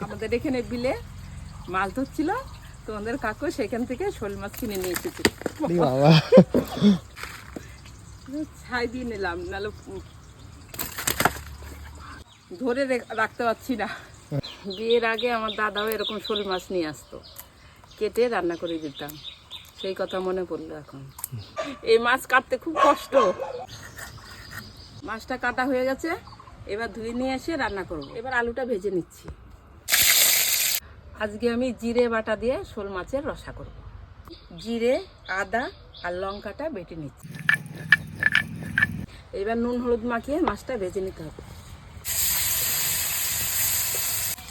আমাদের এখানে বিলে মাছ ধরছিল, তোমাদের কাকু সেখান থেকে শোল মাছ কিনে নিয়ে এসেছিল। বাবা ছাই দিয়ে নিলাম, নাহলে ধরে রাখতে পারছি না। বিয়ের আগে আমার দাদাও এরকম শোল মাছ নিয়ে আসতো, কেটে রান্না করে দিতাম, সেই কথা মনে পড়লো এখন। এই মাছ কাটতে খুব কষ্ট। মাছটা কাটা হয়ে গেছে, এবার ধুয়ে নিয়ে এসে রান্না করব। এবার আলুটা ভেজে নিচ্ছি। আজকে আমি জিরে বাটা দিয়ে শোল মাছের রসা করব। জিরে, আদা আর লঙ্কাটা বেটে নিচ্ছি। এবার নুন হলুদ মাখিয়ে মাছটা ভেজে নিতে হবে।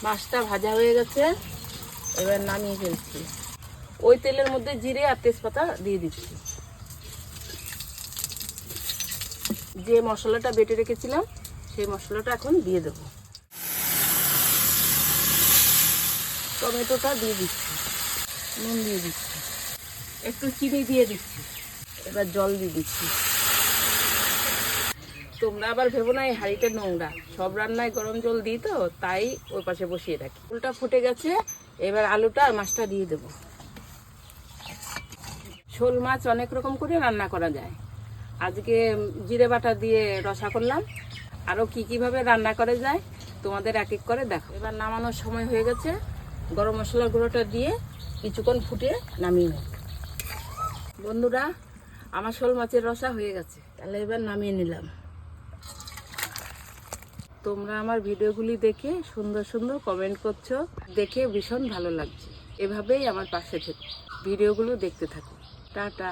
মাছটা ভাজা হয়ে গেছে, এবার নামিয়ে ফেলছি। ওই তেলের মধ্যে জিরে আর তেজপাতা দিয়ে দিচ্ছি। যে মশলাটা বেটে রেখেছিলাম সেই মশলাটা এখন দিয়ে দেবো। টমেটোটা দিয়ে দিচ্ছি, নুন দিয়ে দিচ্ছি, একটু চিনি দিয়ে দিচ্ছি, এবার জল দিয়ে দিচ্ছি। তোমরা আবার ভেবো না এই হাঁড়িটা নোংরা, সব রান্নায় গরম জল দিই তো, তাই ওই পাশে বসিয়ে রাখি। ফুলটা ফুটে গেছে, এবার আলুটা আর মাছটা দিয়ে দেবো। শোল মাছ অনেক রকম করে রান্না করা যায়। আজকে জিরে বাটা দিয়ে রসা করলাম, আরও কীভাবে রান্না করা যায় তোমাদের এক এক করে দেখো। এবার নামানোর সময় হয়ে গেছে, গরম মশলার গুঁড়োটা দিয়ে কিছুক্ষণ ফুটিয়ে নামিয়ে নেব। বন্ধুরা, আমার শোল মাছের রসা হয়ে গেছে, তাহলে এবার নামিয়ে নিলাম। তোমরা আমার ভিডিওগুলি দেখে সুন্দর সুন্দর কমেন্ট করছো, দেখে ভীষণ ভালো লাগছে। এভাবেই আমার পাশে থেকো, ভিডিওগুলো দেখতে থাকো। টাটা।